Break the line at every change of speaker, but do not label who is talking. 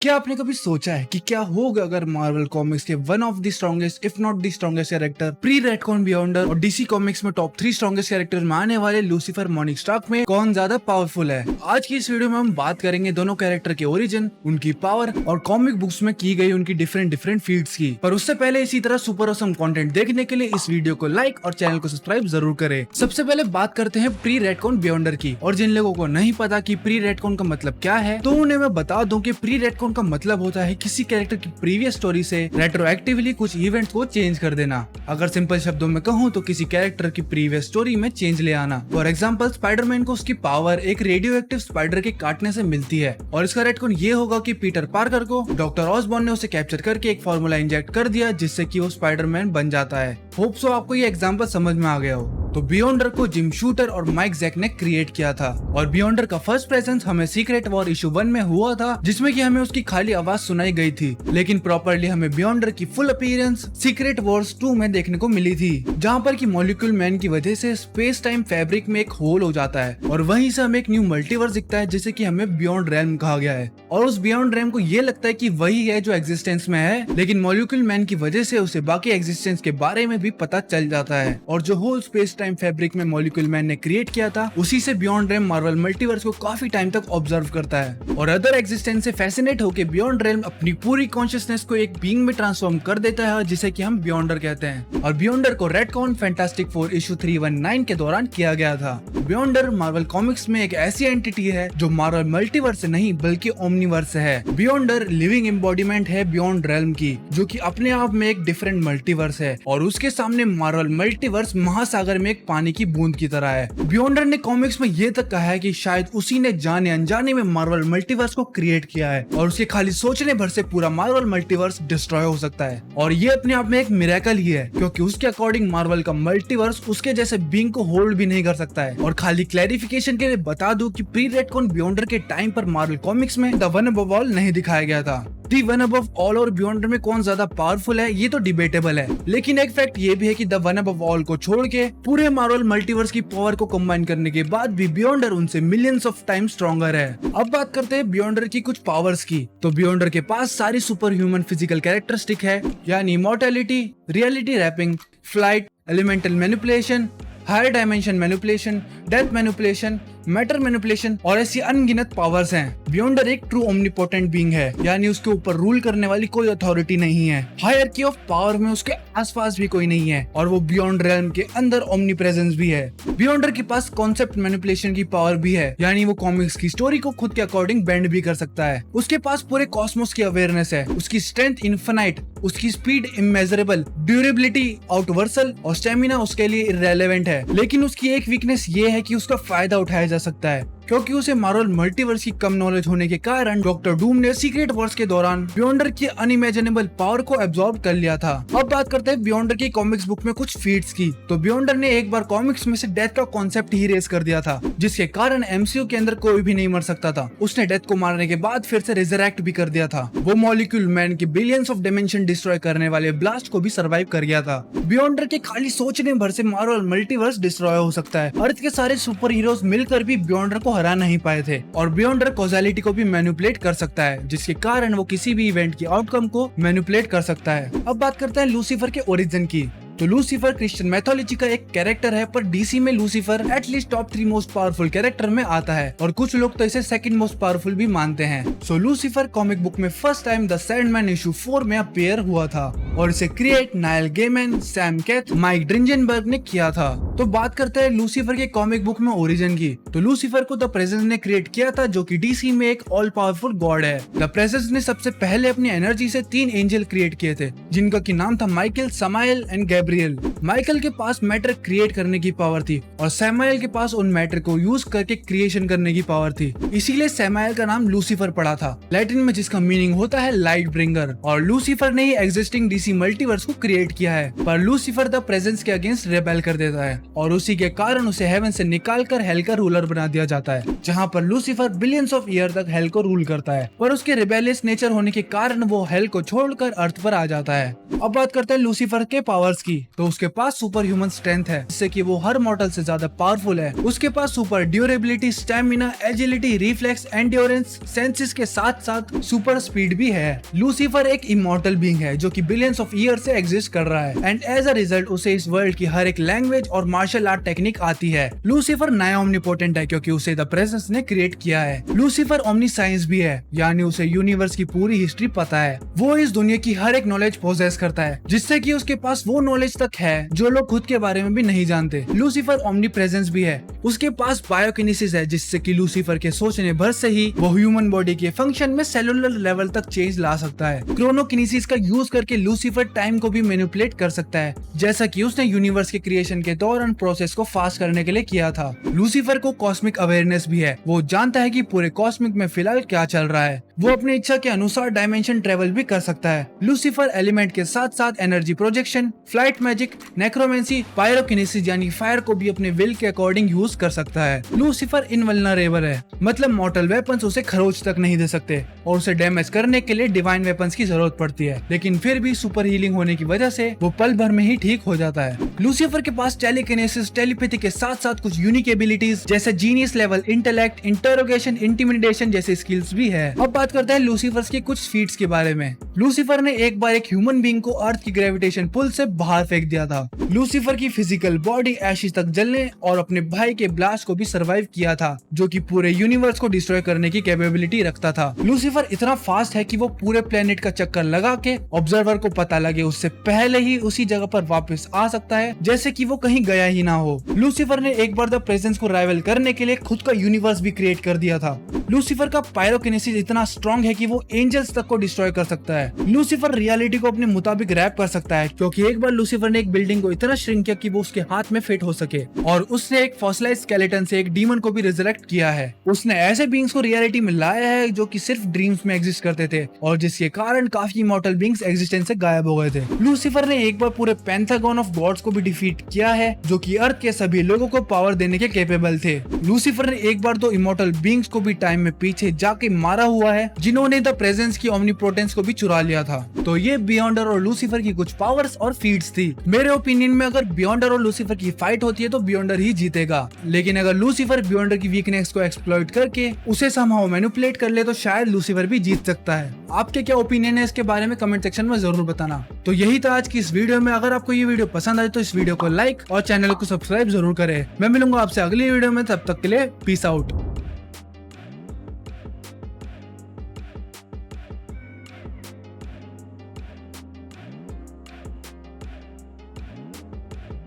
क्या आपने कभी सोचा है कि क्या होगा अगर मार्वल कॉमिक्स के one of the strongest if not the strongest character pre retcon Beyonder और डीसी कॉमिक्स में टॉप 3 स्ट्रॉन्गेस्ट कैरेक्टर में आने वाले लूसीफर मॉर्निंग स्टार्क में कौन ज्यादा पावरफुल है। आज की इस वीडियो में हम बात करेंगे दोनों कैरेक्टर के ओरिजिन, उनकी पावर और कॉमिक बुक्स में की गई उनकी डिफरेंट फील्ड्स की। पर उससे पहले इसी तरह सुपर ऑसम कंटेंट देखने के लिए इस वीडियो को लाइक और चैनल को सब्सक्राइब जरूर करें। सबसे पहले बात करते हैं प्री रेडकॉन बियॉन्डर की, और जिन लोगों को नहीं पता कि प्री रेडकॉन का मतलब क्या है तो उन्हें मैं बता दूं कि प्री रेडकॉन का मतलब होता है किसी कैरेक्टर की प्रीवियस स्टोरी से रेट्रोएक्टिवली कुछ इवेंट्स को चेंज कर देना। अगर सिंपल शब्दों में कहूँ तो किसी कैरेक्टर की प्रीवियस स्टोरी में चेंज ले आना। फॉर एग्जांपल स्पाइडरमैन को उसकी पावर एक रेडियो एक्टिव स्पाइडर के काटने से मिलती है, और इसका रेटकॉन ये होगा कि पीटर पार्कर को डॉक्टर ऑसबॉर्न ने उसे कैप्चर करके एक फार्मूला इंजेक्ट कर दिया जिससे कि वो स्पाइडरमैन बन जाता है। होप सो आपको ये एग्जांपल समझ में आ गया हो। तो बियॉन्डर को जिम शूटर और माइक जैक ने क्रिएट किया था, और बियॉन्डर का फर्स्ट प्रेजेंस हमें सीक्रेट वॉर इशू 1 में हुआ था जिसमें कि हमें उसकी खाली आवाज सुनाई गई थी, लेकिन प्रॉपर्ली हमें बियॉन्डर की फुल अपीयरेंस सीक्रेट वॉर्स 2 में देखने को मिली थी, जहां पर कि मॉलिक्यूल मैन की वजह से स्पेस टाइम फैब्रिक में एक होल हो जाता है और वहीं से हमें एक न्यू मल्टीवर्स दिखता है जिसे कि हमें बियॉन्ड रेल्म कहा गया है। और उस बियॉन्ड रेल्म को ये लगता है कि वही है जो एग्जिस्टेंस में है, लेकिन मॉलिक्यूल मैन की वजह से उसे बाकी एग्जिस्टेंस के बारे में भी पता चल जाता है, और जो होल स्पेस टाइम फैब्रिक में मॉलिक्यूल मैन ने क्रिएट किया था उसी से बियॉन्ड रेल्म मार्वल मल्टीवर्स को काफी टाइम तक ऑब्जर्व करता है और अदर एग्जिस्टेंस से फैसिनेट होकर बियॉन्ड रेल्म अपनी पूरी कॉन्शियसनेस को एक बीइंग में ट्रांसफॉर्म कर देता है जिसे कि हम बियॉन्डर कहते हैं। और बियॉन्डर को रेडकॉन फैंटास्टिक फोर इशू 319 के दौरान किया गया था। बियॉन्डर मार्वल कॉमिक्स में एक ऐसी एंटिटी है जो मार्वल मल्टीवर्स से नहीं बल्कि ओमनीवर्स है। बियॉन्डर लिविंग एम्बॉडीमेंट है बियॉन्ड रेल्म की, जो कि अपने आप में एक डिफरेंट मल्टीवर्स है, और उसके सामने मार्वल मल्टीवर्स महासागर में एक पानी की बूंद की तरह है। बियॉन्डर ने कॉमिक्स में ये तक कहा है कि शायद उसी ने जाने अनजाने में मार्वल मल्टीवर्स को क्रिएट किया है, और उसके खाली सोचने भर से पूरा मार्वल मल्टीवर्स डिस्ट्रॉय हो सकता है। और ये अपने आप में एक मिरेकल ही है, क्योंकि उसके अकॉर्डिंग मार्वल का मल्टीवर्स उसके जैसे बीइंग को होल्ड भी नहीं कर सकता है। और खाली क्लैरिफिकेशन के लिए बता दूं कि प्री रेडकॉन बियॉन्डर के टाइम पर मार्वल कॉमिक्स में द वन अबव ऑल नहीं दिखाया गया था। दी वन अबव ऑल और बियॉन्डर में कौन ज्यादा पावरफुल है ये तो डिबेटेबल है, लेकिन एक फैक्ट ये भी है कि द वन अबव ऑल को छोड़ के पूरे मार्वल मल्टीवर्स की पावर को कंबाइन करने के बाद भी बियॉन्डर उनसे मिलियंस ऑफ टाइम स्ट्रॉन्गर है। अब बात करते हैं बियॉन्डर की कुछ पावर्स की। तो बियॉन्डर के पास सारी सुपर ह्यूमन फिजिकल कैरेक्टरिस्टिक है, यानी immortality, reality warping, flight, elemental manipulation, higher dimension manipulation, death manipulation, matter manipulation और ऐसी अनगिनत पावर्स हैं। बियॉन्डर एक ट्रू ओमनीपोटेंट बीइंग है, यानी उसके ऊपर रूल करने वाली कोई अथॉरिटी नहीं है। हायरार्की ऑफ पावर में उसके आसपास भी कोई नहीं है, और वो बियॉन्ड रेल्म के अंदर ओमनी प्रेजेंस भी है। बियॉन्डर के पास कॉन्सेप्ट मैनिपुलेशन की पावर भी है, यानी वो कॉमिक्स की स्टोरी को खुद के अकॉर्डिंग बेंड भी कर सकता है। उसके पास पूरे कॉस्मोस की अवेयरनेस है, उसकी स्ट्रेंथ इनफिनाइट, उसकी स्पीड इमेजरेबल, ड्यूरेबिलिटी आउटवर्सल और स्टेमिना उसके लिए इररेलेवेंट है। लेकिन उसकी एक वीकनेस ये है कि उसका फायदा उठाया जा सकता है, क्योंकि उसे मार्वल मल्टीवर्स की कम नॉलेज होने के कारण डॉक्टर डूम ने सीक्रेट वॉर्स के दौरान बियॉन्डर की अनइमेजिनेबल पावर को एब्जॉर्ब कर लिया था। अब बात करते हैं बियॉन्डर की कॉमिक्स बुक में कुछ फीट्स की। तो बियॉन्डर ने एक बार कॉमिक्स में से डेथ का कॉन्सेप्ट ही रेज कर दिया था, जिसके कारण एमसीयू के अंदर कोई भी नहीं मर सकता था। उसने डेथ को मारने के बाद फिर से रिजरेक्ट भी कर दिया था। वो मॉलिक्यूल मैन के बिलियंस ऑफ डायमेंशन डिस्ट्रॉय करने वाले ब्लास्ट को भी सर्वाइव कर गया था। बियॉन्डर के खाली सोचने भर से मार्वल मल्टीवर्स डिस्ट्रॉय हो सकता है। अर्थ के सारे सुपर हीरोज मिलकर भी बियॉन्डर को हरा नहीं पाए थे, और बियॉन्डर कॉजालिटी को भी मैनिपुलेट कर सकता है, जिसके कारण वो किसी भी इवेंट की आउटकम को मैनिपुलेट कर सकता है। अब बात करते हैं लूसीफर के ओरिजिन की। तो लूसीफर क्रिश्चियन मैथोलॉजी का एक कैरेक्टर है, पर डीसी में Lucifer at least top 3 most powerful character में आता है, और कुछ लोग तो इसे सेकंड मोस्ट पावरफुल भी मानते हैं। सो लूसीफर कॉमिक बुक में first time the Sandman issue 4 में अपीयर हुआ था, और इसे create Neil Gaiman, Sam Kieth, Mike Dringenberg ने किया था। तो बात करते हैं लूसीफर के कॉमिक बुक में ओरिजिन की। तो लूसीफर को द प्रेजेंस ने क्रिएट किया था, जो कि डीसी में एक ऑल पावरफुल गॉड है। द प्रेजेंस ने सबसे पहले अपनी एनर्जी से 3 एंजल क्रिएट किए थे, जिनका की नाम था माइकल, समाइल एंड गैब्रियल। माइकल के पास मैटर क्रिएट करने की पावर थी, और सैमुएल के पास उन मैटर को यूज करके क्रिएशन करने की पावर थी, इसीलिए सैमुएल का नाम लूसीफर पड़ा था, लैटिन में जिसका मीनिंग होता है लाइट ब्रिंगर। और लूसीफर ने ही एग्जिस्टिंग डीसी मल्टीवर्स को क्रिएट किया है, पर लूसीफर द प्रेजेंस के अगेंस्ट रेबेल कर देता है, और उसी के कारण उसे हेवन से निकालकर हेल का रूलर बना दिया जाता है, जहाँ पर लूसीफर बिलियंस ऑफ ईयर तक हेल को रूल करता है। पर उसके रिबेलियस नेचर होने के कारण वो हेल को छोड़कर अर्थ पर आ जाता है। अब बात करते हैं लूसीफर के पावर्स की। तो उसके पास सुपर ह्यूमन स्ट्रेंथ है, जिससे कि वो हर मॉर्टल से ज्यादा पावरफुल है। उसके पास super durability, stamina, agility, reflex, endurance, senses के साथ साथ सुपर स्पीड भी है। लूसीफर एक इमॉर्टल बीइंग है जो कि बिलियंस ऑफ ईयर से एग्जिस्ट कर रहा है एंड एज अ रिजल्ट उसे इस वर्ल्ड की हर एक लैंग्वेज और मार्शल आर्ट टेक्निक आती है। लूसीफर नया ओमनीपोटेंट है क्योंकि उसे द प्रेजेंस ने क्रिएट किया है। लूसीफर ओमनी साइंस भी है, यानी उसे यूनिवर्स की पूरी हिस्ट्री पता है। वो इस दुनिया की हर एक नॉलेज पोजेस करता है, जिससे कि उसके पास वो नॉलेज तक है जो लोग खुद के बारे में भी नहीं जानते। लूसीफर ओमनी प्रेजेंस भी है। उसके पास बायोकिनेसिस है, जिससे कि लूसीफर के सोचने भर से ही वो ह्यूमन बॉडी के फंक्शन में सेलुलर लेवल तक चेंज ला सकता है। क्रोनोकिनेसिस का यूज करके लूसीफर टाइम को भी मैनिपुलेट कर सकता है, जैसा कि उसने यूनिवर्स के क्रिएशन के दौरान प्रोसेस को फास्ट करने के लिए किया था। लूसीफर को कॉस्मिक अवेयरनेस भी है। वो जानता है कि पूरे कॉस्मिक में फिलहाल क्या चल रहा है। वो अपनी इच्छा के अनुसार डायमेंशन ट्रेवल भी कर सकता है। लूसीफर एलिमेंट के साथ साथ energy projection, flight magic, necromancy, pyrokinesis यानी फायर को भी अपने विल के अकॉर्डिंग यूज कर सकता है। लूसीफर इनवल्नरेबल है, मतलब मॉर्टल वेपन्स उसे खरोच तक नहीं दे सकते और उसे डैमेज करने के लिए डिवाइन वेपन्स की जरूरत पड़ती है, लेकिन फिर भी सुपर हीलिंग होने की वजह से वो पल भर में ही ठीक हो जाता है। लूसीफर के पास टेलीकिनेसिस, टेलीपैथी के साथ साथ कुछ यूनिक एबिलिटीज जैसे genius level, intellect, interrogation, intimidation जैसे स्किल्स भी है। अब बात करते हैं लूसीफर के कुछ फीट्स के बारे में। लूसीफर ने एक बार एक ह्यूमन बीइंग को अर्थ की ग्रेविटेशन पुल से बाहर फेंक दिया था। लूसीफर की फिजिकल बॉडी एशिस तक जलने और अपने भाई के ब्लास्ट को भी सरवाइव किया था, जो कि पूरे यूनिवर्स को डिस्ट्रॉय करने की कैपेबिलिटी रखता था। लूसीफर इतना फास्ट है कि वो पूरे प्लेनेट का चक्कर लगा के ऑब्जर्वर को पता लगे उससे पहले ही उसी जगह पर वापस आ सकता है, जैसे कि वो कहीं गया ही ना हो। लूसीफर ने एक बार द प्रेजेंस को राइवल करने के लिए खुद का यूनिवर्स भी क्रिएट कर दिया था। लूसीफर का पायरोकिनेसिस इतना स्ट्रॉन्ग है कि वो एंजल्स तक को डिस्ट्रॉय कर सकता है। लूसीफर रियलिटी को अपने मुताबिक रैप कर सकता है, क्योंकि एक बार लूसीफर ने एक बिल्डिंग को इतना श्रिंक किया कि वो उसके हाथ में फिट हो सके, और उसने एक फॉसिलाइज्ड स्केलेटन से एक डीमन को भी रिजरेक्ट किया है। उसने ऐसे बीइंग्स को रियलिटी में लाया है जो कि सिर्फ ड्रीम्स में एग्जिस्ट करते थे और जिसके कारण काफी इमॉर्टल बीइंग्स एग्जिस्टेंस से गायब हो गए थे। लूसीफर ने एक बार पूरे पेंटागन ऑफ गॉड्स को भी डिफीट किया है, जो कि अर्थ के सभी लोगों को पावर देने के कैपेबल थे। लूसीफर ने एक बार तो इमॉर्टल बीइंग्स को भी टाइम में पीछे जाके मारा हुआ है, जिन्होंने द प्रेजेंस की ओमनीपोटेंस को भी चुरा लिया था। तो ये बियॉन्डर और लूसीफर की कुछ पावर्स और फीट्स थी। मेरे ओपिनियन में अगर बियॉन्डर और लूसीफर की फाइट होती है तो बियॉन्डर ही जीतेगा, लेकिन अगर लूसीफर बियॉन्डर की वीकनेस को एक्सप्लॉइट करके उसे समहाउ मैनिपुलेट कर ले तो शायद लूसीफर भी जीत सकता है। आपके क्या ओपिनियन है इसके बारे में कमेंट सेक्शन में जरूर बताना। तो यही था आज की इस वीडियो में। अगर आपको ये वीडियो पसंद आए तो इस वीडियो को लाइक और चैनल को सब्सक्राइब जरूर करें। मैं मिलूंगा आपसे अगली वीडियो में, तब तक के लिए पीस आउट।